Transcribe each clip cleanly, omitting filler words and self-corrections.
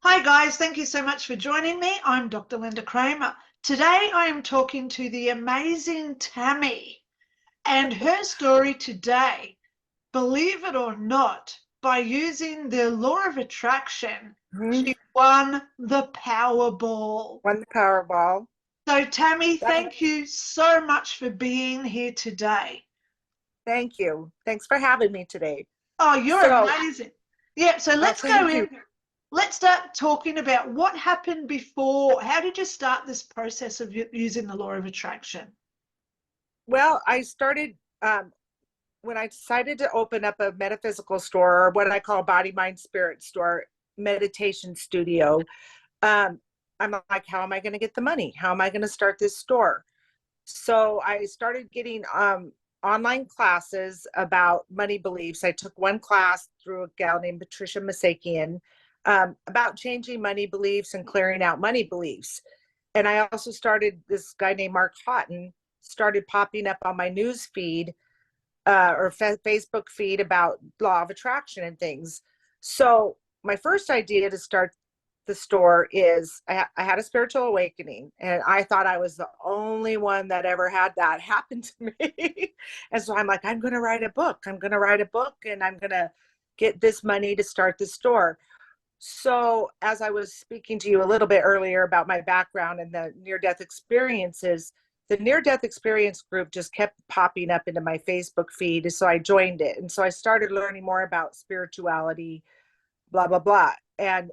Hi guys, thank you so much for joining me. I'm Dr. Linda Kramer. Today I am talking to the amazing Tammy and her story today, believe it or not, by using the law of attraction, Mhm. she won the Powerball. Won the Powerball. So Tammy, That, thank you so much for being here today. thank you. Thanks for having me today. Oh, you're So, amazing. Yeah, so oh, let's go thank you. in. Let's start talking about what happened before. How did you start this process of using the law of attraction? Well, I started when I decided to open up a metaphysical store, or what I call body, mind, spirit store, meditation studio. Um, I'm like, how am I going to get the money? How am I going to start this store? So I started getting online classes about money beliefs. I took one class through a gal named Patricia Masakian about changing money beliefs and clearing out money beliefs. And I also started, this guy named Mark Houghton started popping up on my news feed or Facebook feed about law of attraction and things. So my first idea to start the store is I had a spiritual awakening, and I thought I was the only one that ever had that happen to me. And so I'm like, I'm going to write a book. I'm going to write a book, and I'm going to get this money to start the store. So, as I was speaking to you a little bit earlier about my background and the near death experiences, the near death experience group just kept popping up into my Facebook feed. So, I joined it. And so, I started learning more about spirituality, blah, blah, blah. And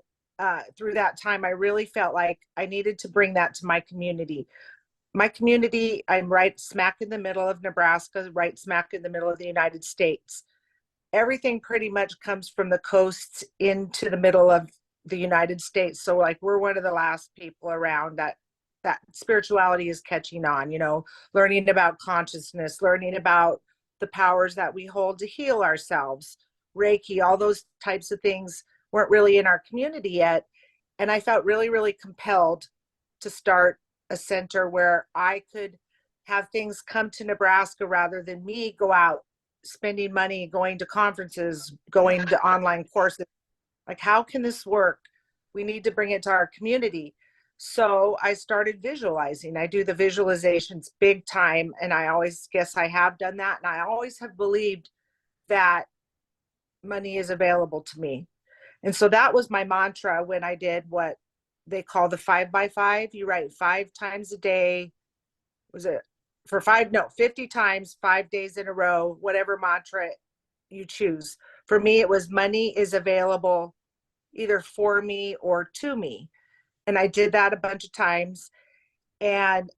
through that time, I really felt like I needed to bring that to my community. My community, I'm right smack in the middle of Nebraska, right smack in the middle of the United States. Everything pretty much comes from the coast into the middle of the United States. So like we're one of the last people around that spirituality is catching on, learning about consciousness, learning about the powers that we hold to heal ourselves, Reiki, all those types of things weren't really in our community yet. And I felt really, really compelled to start a center where I could have things come to Nebraska rather than me go out spending money, going to conferences, going to online courses. Like, how can this work? We need to bring it to our community. So I started visualizing. I do the visualizations big time. And I always guess I have done that. And I always have believed that money is available to me. And so that was my mantra when I did what they call the 5 by 5. You write 5 times a day. Was it for five? No, 50 times, 5 days in a row, whatever mantra you choose. For me, it was money is available either for me or to me. And I did that a bunch of times and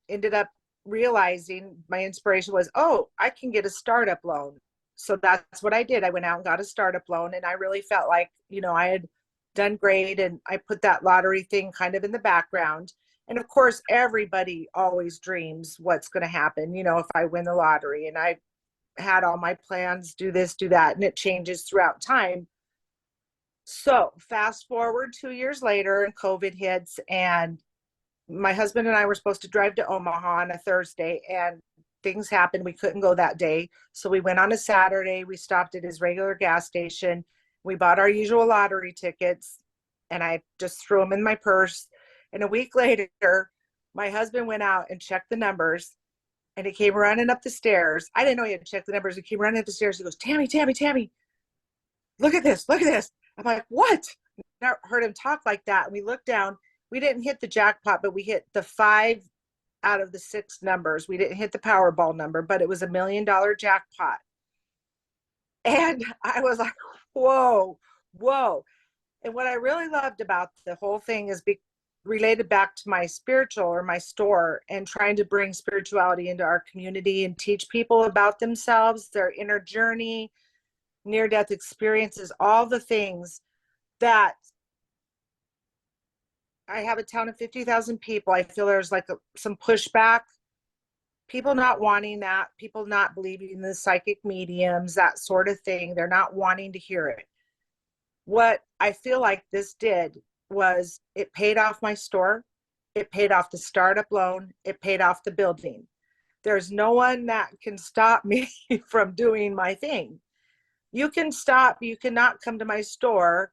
ended up realizing my inspiration was, oh, I can get a startup loan. So that's what I did. I went out and got a startup loan, and I really felt like, I had done great, and I put that lottery thing kind of in the background. And of course, everybody always dreams what's going to happen, if I win the lottery. And I had all my plans, do this, do that, and it changes throughout time. So fast forward 2 years later, and COVID hits, and my husband and I were supposed to drive to Omaha on a Thursday, and things happened. We couldn't go that day. So we went on a Saturday. We stopped at his regular gas station. We bought our usual lottery tickets, and I just threw them in my purse. And a week later, my husband went out and checked the numbers, and he came running up the stairs. I didn't know he had checked the numbers. He came running up the stairs. He goes, Tammy, Tammy, Tammy, look at this, look at this. I'm like, what? Never heard him talk like that. And we looked down. We didn't hit the jackpot, but we hit the 5 out of the 6 numbers. We didn't hit the Powerball number, but it was $1 million jackpot. And I was like, whoa, whoa. And what I really loved about the whole thing is related back to my spiritual or my store and trying to bring spirituality into our community and teach people about themselves, their inner journey, near death experiences, all the things that I have a town of 50,000 people. I feel there's like some pushback, people not wanting that, people not believing in the psychic mediums, that sort of thing. They're not wanting to hear it. What I feel like this did was it paid off my store, it paid off the startup loan, it paid off the building. There's no one that can stop me from doing my thing. You cannot come to my store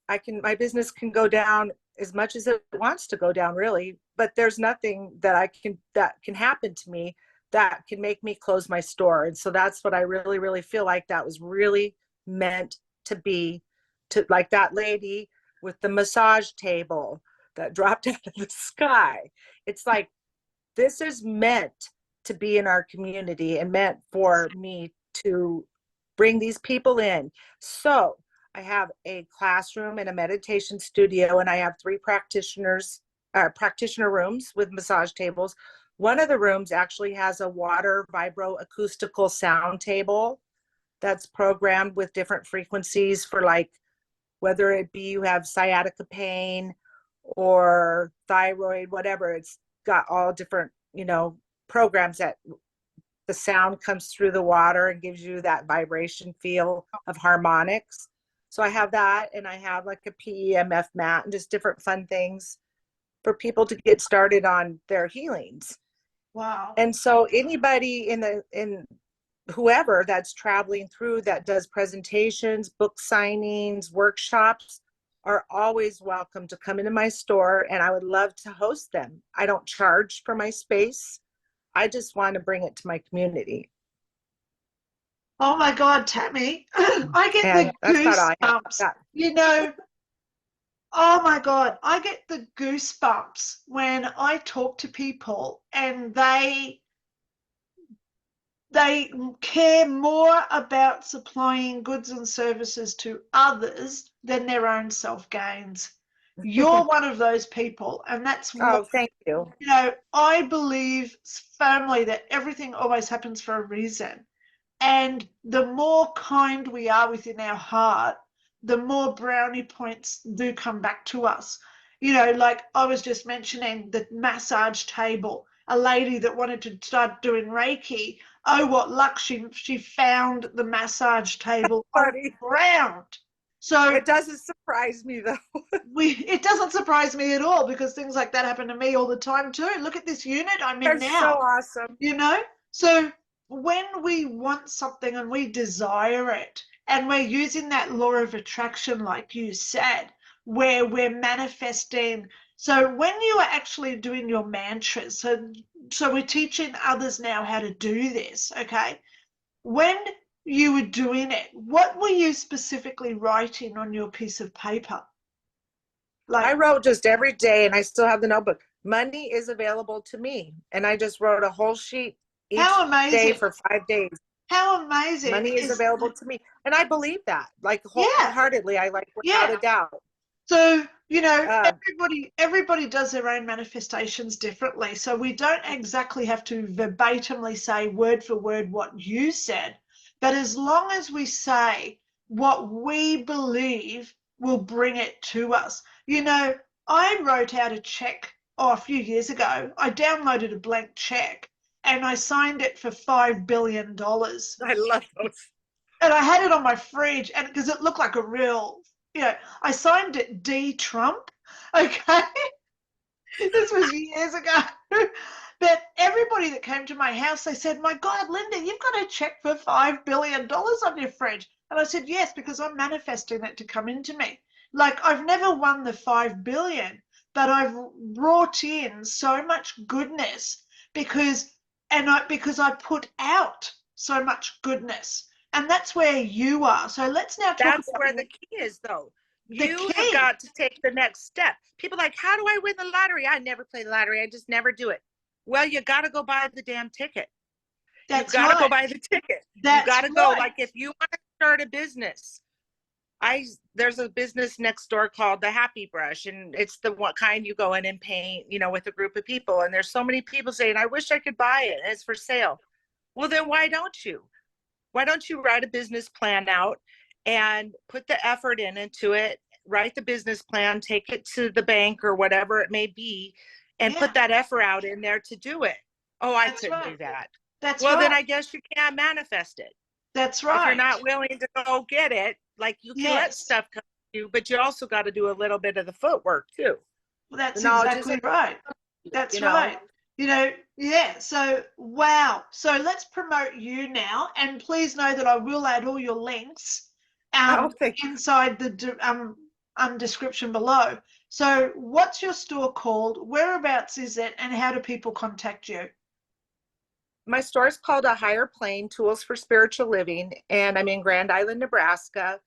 my business can go down as much as it wants to go down, really, but there's nothing that can happen to me that can make me close my store. And so that's what I really, really feel like that was really meant to be, to like that lady with the massage table that dropped out of the sky. It's like, this is meant to be in our community and meant for me to bring these people in. So I have a classroom and a meditation studio, and I have 3 practitioner rooms with massage tables. One of the rooms actually has a water vibro acoustical sound table that's programmed with different frequencies for, like, whether it be you have sciatica pain or thyroid, whatever. It's got all different, programs that the sound comes through the water and gives you that vibration feel of harmonics. So I have that, and I have like a PEMF mat and just different fun things for people to get started on their healings. Wow. And so anybody in whoever that's traveling through that does presentations, book signings, workshops are always welcome to come into my store, and I would love to host them. I don't charge for my space. I just want to bring it to my community. Oh my God, Tammy, I get And the that's not all I have. goosebumps. Oh my God, I get the goosebumps when I talk to people and they care more about supplying goods and services to others than their own self gains. You're one of those people, and that's Oh, thank you. I believe firmly that everything always happens for a reason. And the more kind we are within our heart, the more brownie points do come back to us. Like I was just mentioning the massage table, a lady that wanted to start doing Reiki. Oh, what luck. She found the massage table on the ground. So it doesn't surprise me, though. it doesn't surprise me at all, because things like that happen to me all the time too. Look at this unit I'm in now. So awesome. So when we want something and we desire it, and we're using that law of attraction, like you said, where we're manifesting. So when you are actually doing your mantras, so we're teaching others now how to do this, okay? When you were doing it, what were you specifically writing on your piece of paper? I wrote just every day, and I still have the notebook. Money is available to me. And I just wrote a whole sheet each day for 5 days. How amazing. Money is available to me. And I believe that, like, wholeheartedly. I without a doubt. So, everybody does their own manifestations differently. So we don't exactly have to verbatimly say word for word what you said. But as long as we say what we believe will bring it to us. I wrote out a check a few years ago. I downloaded a blank check and I signed it for $5 billion. I love those. And I had it on my fridge, and because it looked like a real, I signed it D Trump. Okay. This was years ago. But everybody that came to my house, they said, my God, Linda, you've got a check for $5 billion on your fridge. And I said, yes, because I'm manifesting it to come into me. Like, I've never won the 5 billion, but I've brought in so much goodness because I put out so much goodness. And that's where you are. So let's now talk That's about where the key is, though. You have got to take the next step. People are like, how do I win the lottery? I never play the lottery. I just never do it. Well, you got to go buy the damn ticket. You got to go buy the ticket. You got to go. Like, if you want to start a business, there's a business next door called the Happy Brush, and it's the one kind you go in and paint, with a group of people. And there's so many people saying, I wish I could buy it, and it's for sale. Well, then why don't you? Why don't you write a business plan out and put the effort into it, write the business plan, take it to the bank or whatever it may be, and put that effort out in there to do it. Oh, I couldn't do that. Then I guess you can't manifest it. That's right. If you're not willing to go get it, like, you can let stuff come to you, but you also got to do a little bit of the footwork too. Well, that's exactly right. That's right. So, wow. So let's promote you now. And please know that I will add all your links inside the description below. So what's your store called? Whereabouts is it? And how do people contact you? My store is called A Higher Plane Tools for Spiritual Living, and I'm in Grand Island, Nebraska.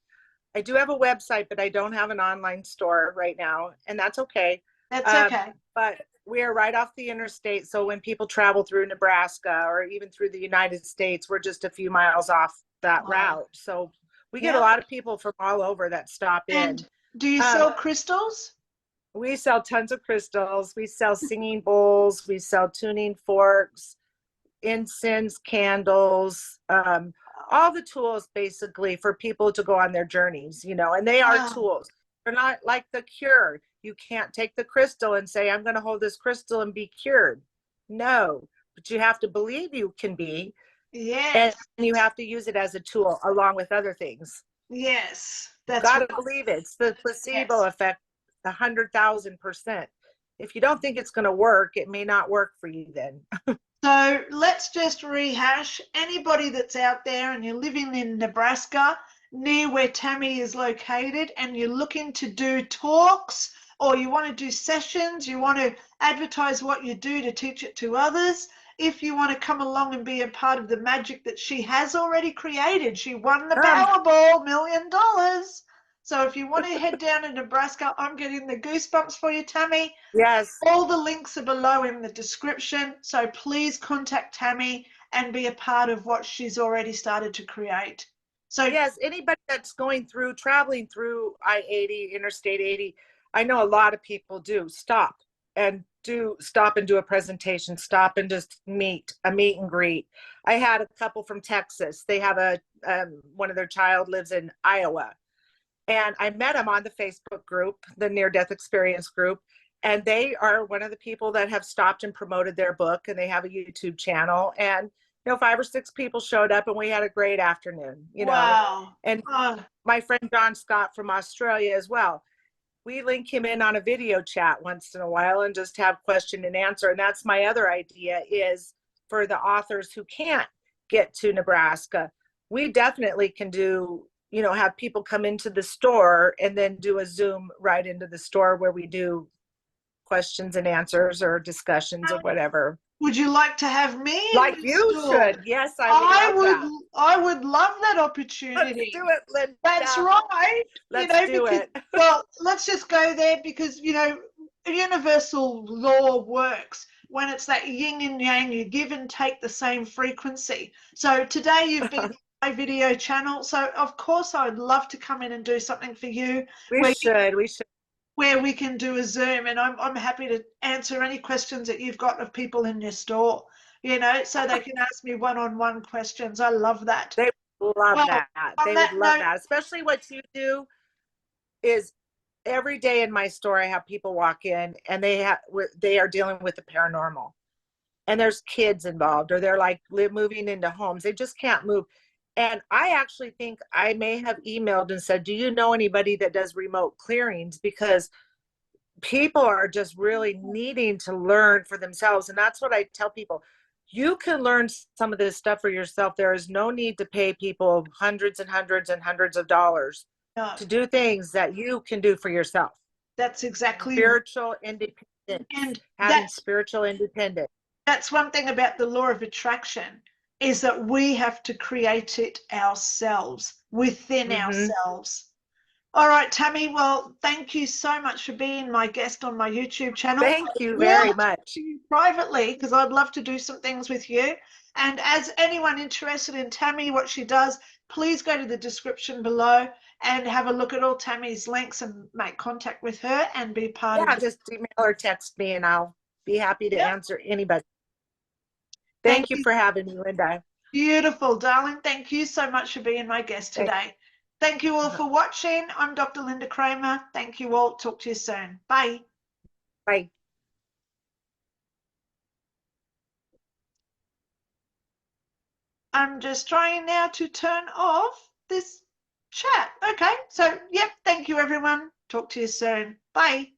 I do have a website, but I don't have an online store right now, and that's okay. That's okay. But we are right off the interstate, so when people travel through Nebraska or even through the United States, we're just a few miles off that route. So we get a lot of people from all over that stop in. And do you sell crystals? We sell tons of crystals. We sell singing bowls. We sell tuning forks, incense, candles, all the tools basically for people to go on their journeys, you know, and they are tools. They're not like the cure. You can't take the crystal and say, I'm going to hold this crystal and be cured. No, but you have to believe you can be. Yes. And you have to use it as a tool along with other things. Yes. That's Got to believe it. It's the placebo effect, 100,000%. If you don't think it's going to work, it may not work for you then. So let's just rehash. Anybody that's out there and you're living in Nebraska, near where Tammy is located, and you're looking to do talks, or you want to do sessions, you want to advertise what you do to teach it to others, if you want to come along and be a part of the magic that she has already created. She won the Powerball $1 million. So if you want to head down to Nebraska, I'm getting the goosebumps for you, Tammy. Yes. All the links are below in the description. So please contact Tammy and be a part of what she's already started to create. So yes, anybody that's traveling through I-80, Interstate 80, I know a lot of people do stop and do a presentation, stop and just meet and greet. I had a couple from Texas. They have one of their child lives in Iowa. And I met them on the Facebook group, the Near Death Experience group. And they are one of the people that have stopped and promoted their book, and they have a YouTube channel. And, you know, 5 or 6 people showed up and we had a great afternoon, you know. And my friend John Scott from Australia as well. We link him in on a video chat once in a while and just have question and answer. And that's my other idea, is for the authors who can't get to Nebraska, we definitely can do, you know, have people come into the store and then do a Zoom right into the store where we do questions and answers or discussions or whatever. Would you like to have me? Like you should. Yes, I would love that opportunity. Let's do it, Linda. That's right. Let's do it. Well, let's just go there, because, you know, universal law works. When it's that yin and yang, you give and take the same frequency. So today you've been on my video channel. So of course I would love to come in and do something for you. We should. Where we can do a Zoom, and I'm happy to answer any questions that you've got of people in your store, you know, so they can ask me one-on-one questions. I love that. They would love that. They would love that. Especially what you do is every day in my store, I have people walk in and they are dealing with the paranormal, and there's kids involved, or they're like moving into homes. They just can't move. And I actually think I may have emailed and said, do you know anybody that does remote clearings? Because people are just really needing to learn for themselves. And that's what I tell people. You can learn some of this stuff for yourself. There is no need to pay people hundreds and hundreds and hundreds of dollars to do things that you can do for yourself. That's exactly spiritual independence. And having spiritual independence. That's one thing about the law of attraction, is that we have to create it ourselves, within ourselves. All right, Tammy, well, thank you so much for being my guest on my YouTube channel. Thank you very much. Privately, because I'd love to do some things with you. And as anyone interested in Tammy, what she does, please go to the description below and have a look at all Tammy's links and make contact with her and be part of it. Just email or text me and I'll be happy to answer anybody. Thank you for having me, Linda. Beautiful, darling. Thank you so much for being my guest today. Thank you all for watching. I'm Dr. Linda Kramer. Thank you all. Talk to you soon. Bye. Bye. I'm just trying now to turn off this chat. Okay. So, yep. Thank you, everyone. Talk to you soon. Bye.